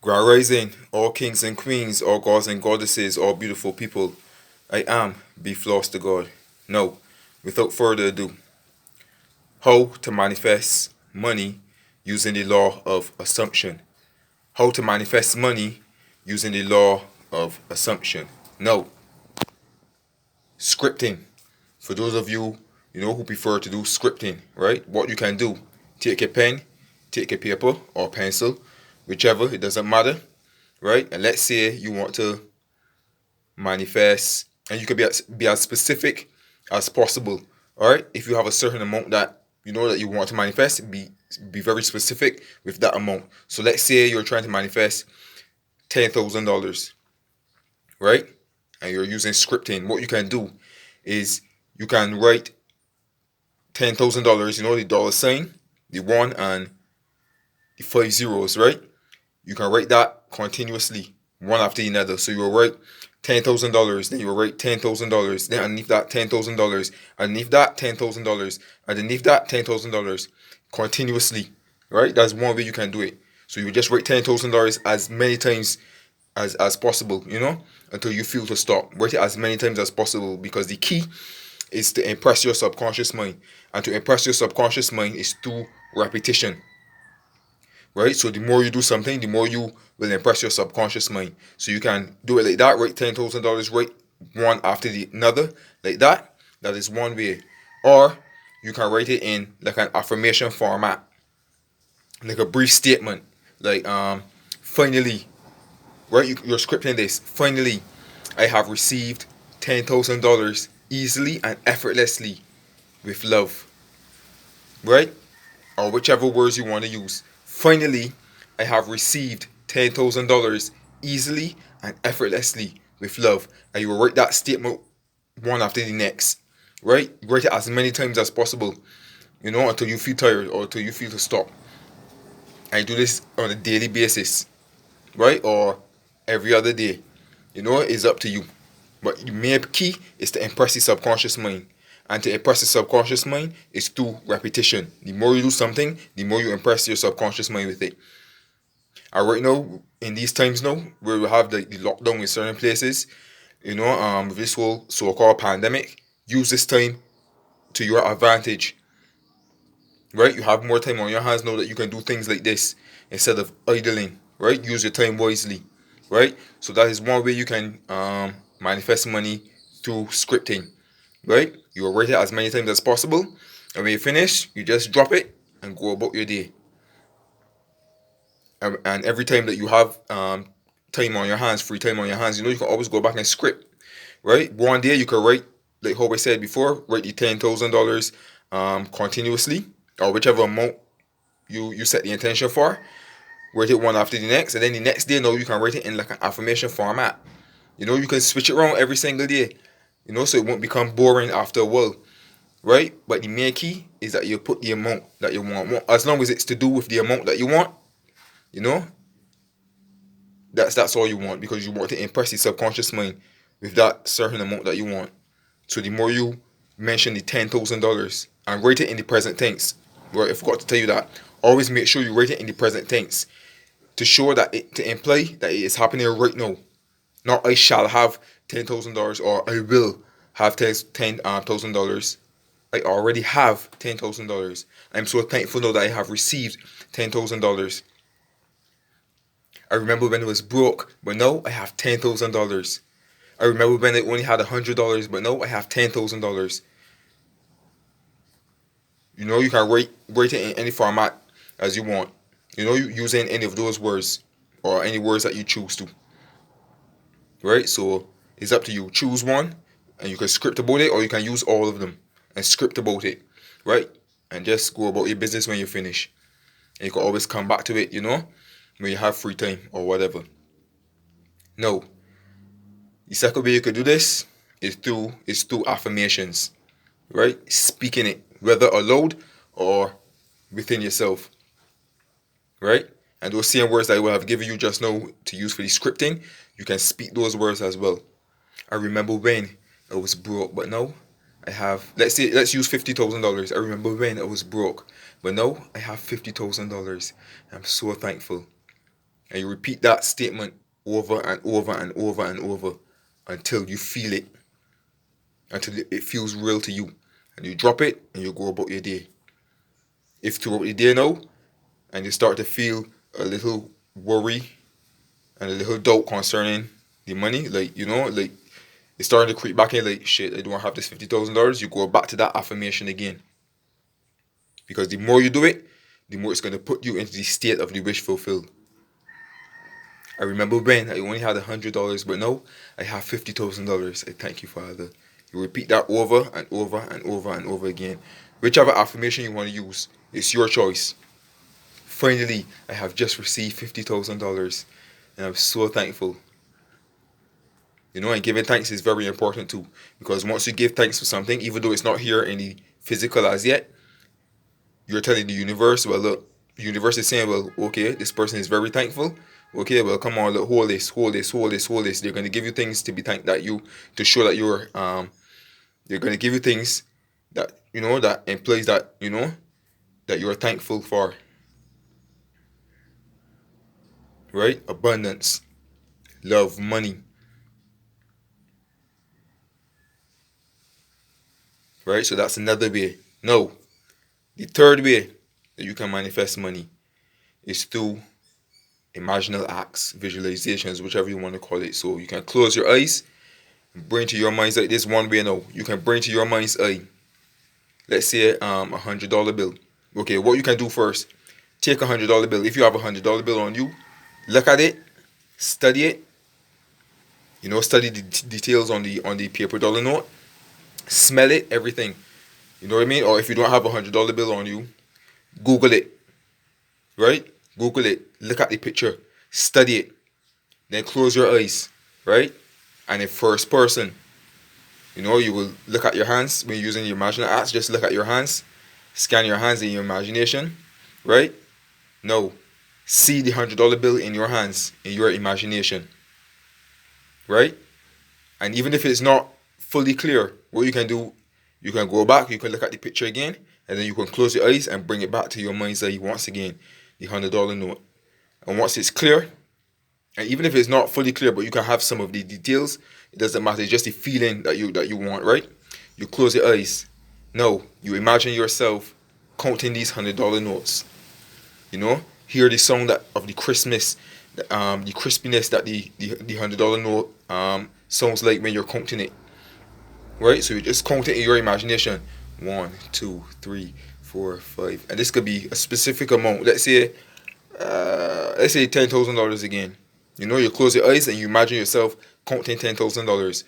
Grand Rising, all kings and queens, all gods and goddesses, all beautiful people. I am, be floss to God. Now, without further ado, how to manifest money using the law of assumption. How to manifest money using the law of assumption. Now, scripting. For those of you, who prefer to do scripting, right? What you can do, take a pen, take a paper or pencil, whichever, it doesn't matter, right? And let's say you want to manifest, and you can be as specific as possible. All right, if you have a certain amount that you know that you want to manifest, be very specific with that amount. So let's say you're trying to manifest $10,000, right? And you're using scripting. What you can do is you can write $10,000. You know the dollar sign, the one and the five zeros, right? You can write that continuously, one after another. So you'll write $10,000, then you'll write $10,000, then underneath that $10,000, underneath that $10,000, underneath that $10,000, continuously, right? That's one way you can do it. So you just write $10,000 as many times as possible, until you feel to stop. Write it as many times as possible because the key is to impress your subconscious mind, and to impress your subconscious mind is through repetition, right? So the more you do something, the more you will impress your subconscious mind. So you can do it like that, write $10,000, write one after the another, like that. That is one way. Or you can write it in like an affirmation format, like a brief statement, like finally, right? You're scripting this. Finally, I have received $10,000 easily and effortlessly with love, right? Or whichever words you want to use. Finally, I have received $10,000 easily and effortlessly with love. And you will write that statement one after the next, right? Write it as many times as possible, until you feel tired or until you feel to stop. And you do this on a daily basis, right? Or every other day. It's up to you. But the main key is to impress the subconscious mind. And to impress the subconscious mind is through repetition. The more you do something, the more you impress your subconscious mind with it. And right now, in these times now, where we have the lockdown in certain places, with this whole so-called pandemic, use this time to your advantage. Right? You have more time on your hands now that you can do things like this instead of idling. Right? Use your time wisely. Right? So that is one way you can manifest money through scripting. Right? You will write it as many times as possible, and when you finish, you just drop it and go about your day. And every time that you have time on your hands, free time on your hands, you can always go back and script. Right? One day you can write, like how I said before, write the $10,000 continuously, or whichever amount you set the intention for. Write it one after the next, and then the next day, now you can write it in like an affirmation format. You can switch it around every single day. So it won't become boring after a while, right? But the main key is that you put the amount that you want. As long as it's to do with the amount that you want, you know, that's all you want, because you want to impress the subconscious mind with that certain amount that you want. So the more you mention the $10,000 and rate it in the present tense, right? I forgot to tell you that. Always make sure you rate it in the present tense to show that to imply that it is happening right now. Not I shall have $10,000 or I will have $10,000. I already have $10,000. I'm so thankful now that I have received $10,000. I remember when it was broke, but now I have $10,000. I remember when I only had $100, but now I have $10,000. You can write it in any format as you want. Using any of those words or any words that you choose to. Right? So it's up to you. Choose one, and you can script about it, or you can use all of them and script about it. Right? And just go about your business when you finish. And you can always come back to it, when you have free time or whatever. No. The second way you could do this is through affirmations. Right? Speaking it, whether aloud or within yourself. Right? And those same words that I will have given you just now to use for the scripting, you can speak those words as well. I remember when I was broke, but now I have, let's use $50,000. I remember when I was broke, but now I have $50,000. I'm so thankful. And you repeat that statement over and over and over and over until you feel it, until it feels real to you. And you drop it and you go about your day. If throughout the day now, and you start to feel a little worry and a little doubt concerning the money, like, like it's starting to creep back in, like, shit, I don't have this $50,000, you go back to that affirmation again. Because the more you do it, the more it's going to put you into the state of the wish fulfilled. I remember when I only had $100, but now I have $50,000. I thank you, Father. You repeat that over and over and over and over again. Whichever affirmation you want to use, it's your choice. Finally, I have just received $50,000, and I'm so thankful. And giving thanks is very important too, because once you give thanks for something, even though it's not here in the physical as yet, you're telling the universe, well, look, the universe is saying, well, okay, this person is very thankful. Okay, well, come on, look, hold this, hold this, hold this, hold this. They're going to give you things to be thanked to show that they're going to give you things that, that implies that, that you're thankful for. Right? Abundance, love, money. Right? So that's another way. No. The third way that you can manifest money is through imaginal acts, visualizations, whichever you want to call it. So you can close your eyes and bring to your mind's eye. This one way now. You can bring to your mind's eye, let's say $100 bill. Okay, what you can do first, take $100 bill. If you have $100 bill on you, look at it, study it. Study the details on the paper dollar note. Smell it, everything. You know what I mean? Or if you don't have $100 bill on you, Google it. Right? Google it. Look at the picture. Study it. Then close your eyes. Right? And in first person, you will look at your hands when you're using your imaginal acts. Just look at your hands. Scan your hands in your imagination. Right? Now, see the $100 bill in your hands, in your imagination. Right? And even if it's not fully clear, what you can do, you can go back, you can look at the picture again, and then you can close your eyes and bring it back to your mind's eye once again, the $100 note. And once it's clear, and even if it's not fully clear, but you can have some of the details, it doesn't matter, it's just the feeling that you want, right? You close your eyes. Now, you imagine yourself counting these $100 notes. Hear the sound of the crispness, the crispiness that the $100 note sounds like when you're counting it. Right? So you just count it in your imagination. 1, 2, 3, 4, 5. And this could be a specific amount. Let's say $10,000 again. You close your eyes and you imagine yourself counting $10,000.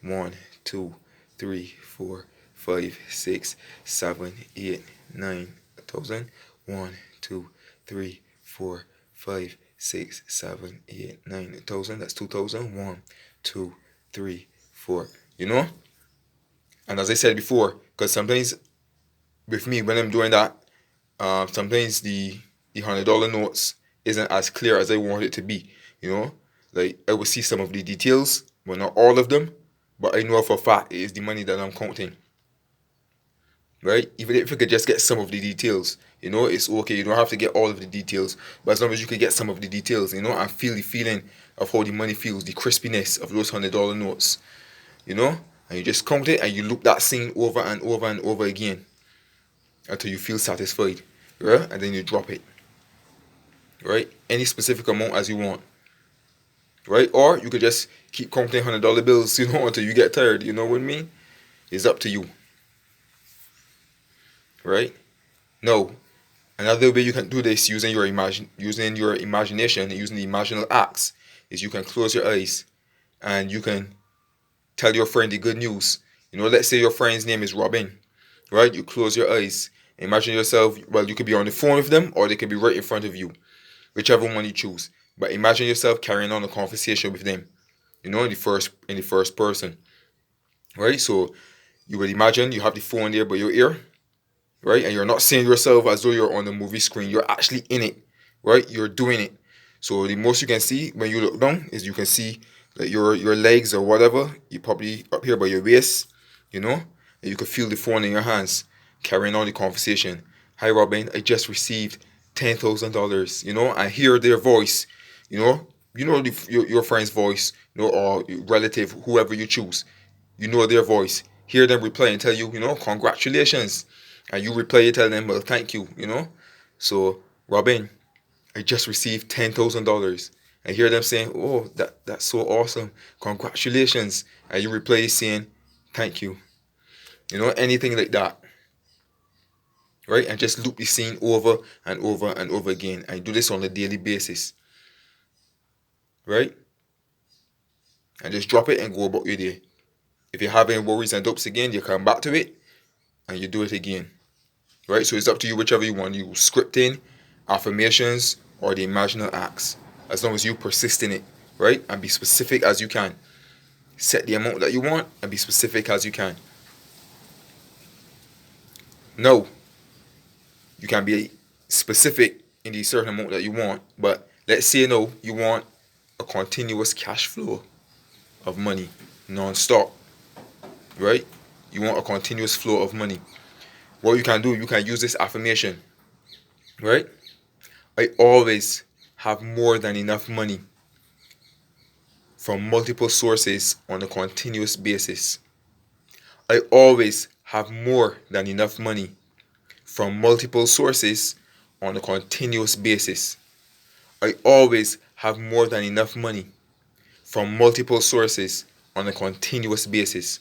1, 2, 3, 4, 5, 6, 7, 8, 9,000. 1, 2, 3, 4, 5, 6, 7, 8, 9,000. That's 2,000. 1, 2, 3, 4. And as I said before, because sometimes with me, when I'm doing that, sometimes the $100 notes isn't as clear as I want it to be. Like I will see some of the details, but not all of them. But I know for a fact it is the money that I'm counting. Right? Even if you could just get some of the details, it's okay. You don't have to get all of the details, but as long as you could get some of the details, and feel the feeling of how the money feels, the crispiness of those $100 notes, and you just count it and you loop that scene over and over and over again until you feel satisfied, right? And then you drop it, right? Any specific amount as you want, right? Or you could just keep counting $100 bills, until you get tired. You know what I mean? It's up to you, right? Now, another way you can do this using your imagination, using the imaginal acts, is you can close your eyes and you can tell your friend the good news. Let's say your friend's name is Robin, right? You close your eyes. Imagine yourself, well, you could be on the phone with them or they could be right in front of you, whichever one you choose. But imagine yourself carrying on a conversation with them, in the first person, right? So you would imagine you have the phone there by your ear, right? And you're not seeing yourself as though you're on the movie screen. You're actually in it, right? You're doing it. So the most you can see when you look down is you can see like your legs or whatever. You're probably up here by your waist, and you can feel the phone in your hands, carrying on the conversation. Hi Robin, I just received $10,000. I hear their voice, your friend's voice, or your relative, whoever you choose. You know their voice. Hear them reply and tell you, congratulations. And you reply, you tell them, well, thank you, So, Robin, I just received $10,000. I hear them saying, oh, that's so awesome. Congratulations. And you reply saying, thank you. Anything like that. Right? And just loop the scene over and over and over again. And do this on a daily basis. Right? And just drop it and go about your day. If you're having worries and doubts again, you come back to it and you do it again. Right? So it's up to you, whichever you want. You scripting, affirmations, or the imaginal acts. As long as you persist in it, right? And be specific as you can. Set the amount that you want and be specific as you can. No, you can be specific in the certain amount that you want, but let's say no, you want a continuous cash flow of money, non-stop, right? You want a continuous flow of money. What you can do, you can use this affirmation, right? I always have more than enough money from multiple sources on a continuous basis. I always have more than enough money from multiple sources on a continuous basis. I always have more than enough money from multiple sources on a continuous basis.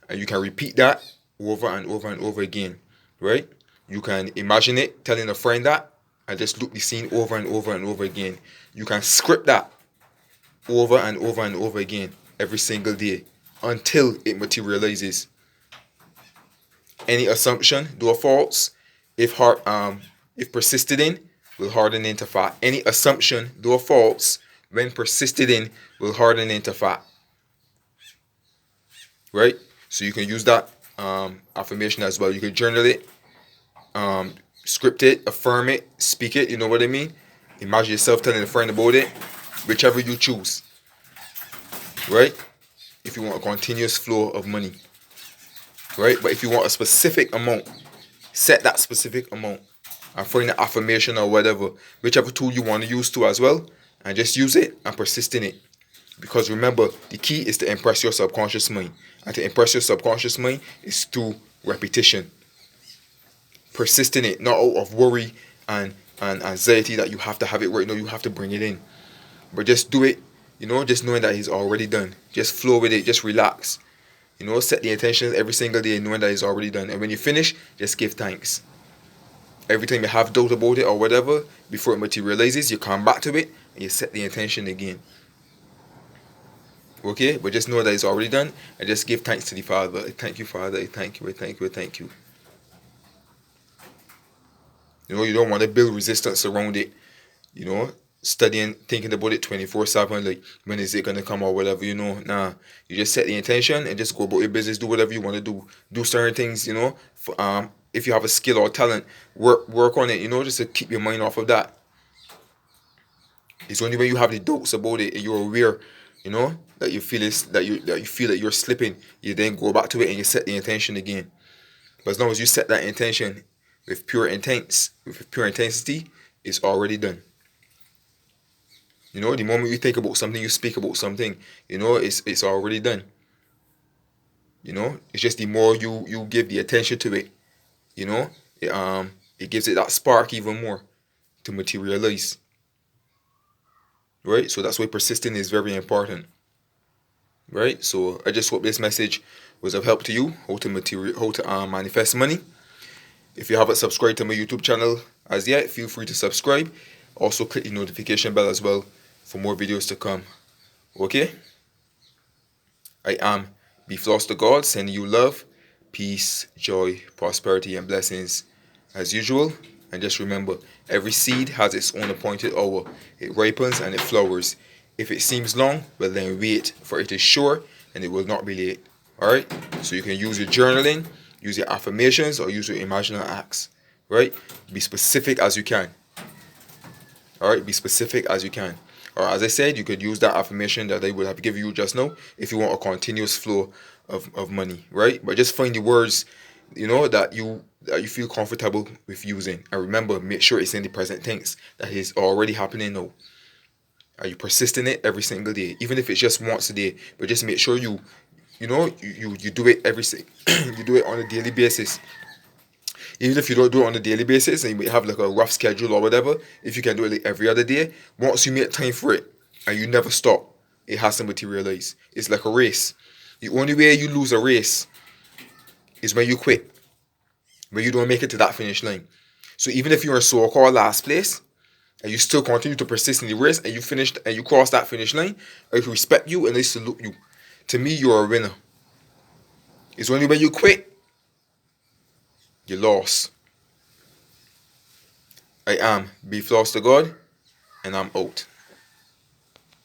And you can repeat that over and over and over again, right? You can imagine it, telling a friend that, and just loop the scene over and over and over again. You can script that over and over and over again every single day until it materializes. Any assumption, though false, if persisted in, will harden into fat. Any assumption, though false, when persisted in, will harden into fat. Right? So you can use that affirmation as well. You can journal it, script it, affirm it, speak it. You know what I mean? Imagine yourself telling a friend about it, whichever you choose. Right? If you want a continuous flow of money. Right? But if you want a specific amount, set that specific amount and find the affirmation or whatever, whichever tool you want to use to as well, and just use it and persist in it. Because remember, the key is to impress your subconscious mind. And to impress your subconscious mind is through repetition. Persist in it, not out of worry and anxiety that you have to have it right now, you have to bring it in. But just do it, just knowing that it's already done. Just flow with it, just relax. Set the intentions every single day knowing that it's already done. And when you finish, just give thanks. Every time you have doubt about it or whatever, before it materializes, you come back to it and you set the intention again. Okay? But just know that it's already done and just give thanks to the Father. I thank you, Father. I thank you. I thank you. I thank you. You don't want to build resistance around it. Studying, thinking about it 24/7, like when is it gonna come or whatever. Nah. You just set the intention and just go about your business. Do whatever you want to do. Do certain things. If you have a skill or talent, work on it. Just to keep your mind off of that. It's only when you have the doubts about it and you're aware, that you feel that you're slipping, you then go back to it and you set the intention again. But as long as you set that intention with pure intensity, it's already done. The moment you think about something, you speak about something, it's already done. It's just the more you give the attention to it, it gives it that spark even more to materialize. Right? So that's why persisting is very important. Right? So I just hope this message was of help to you, how to manifest money. If you haven't subscribed to my YouTube channel as yet, feel free to subscribe. Also click the notification bell as well for more videos to come. Okay? I am Be Floss to God, sending you love, peace, joy, prosperity, and blessings as usual. And just remember, every seed has its own appointed hour. It ripens and it flowers. If it seems long, well then wait, for it is sure and it will not be late. Alright? So you can use your journaling, use your affirmations, or use your imaginal acts. Right? Be specific as you can. Alright? Be specific as you can. Or as I said, you could use that affirmation that I would have given you just now if you want a continuous flow of money, right? But just find the words, that you feel comfortable with using. And remember, make sure it's in the present tense, that is already happening now. and you persist in it every single day, even if it's just once a day. But just make sure you do it you do it on a daily basis. Even if you don't do it on a daily basis and you may have like a rough schedule or whatever, if you can do it like every other day, once you make time for it and you never stop, it has to materialize. It's like a race. The only way you lose a race is when you quit, when you don't make it to that finish line. So even if you're in so-called last place and you still continue to persist in the race and you finished and you cross that finish line, I respect you and I salute you. To me, you're a winner. It's only when you quit, you lost. I am Be Floss to God, and I'm out.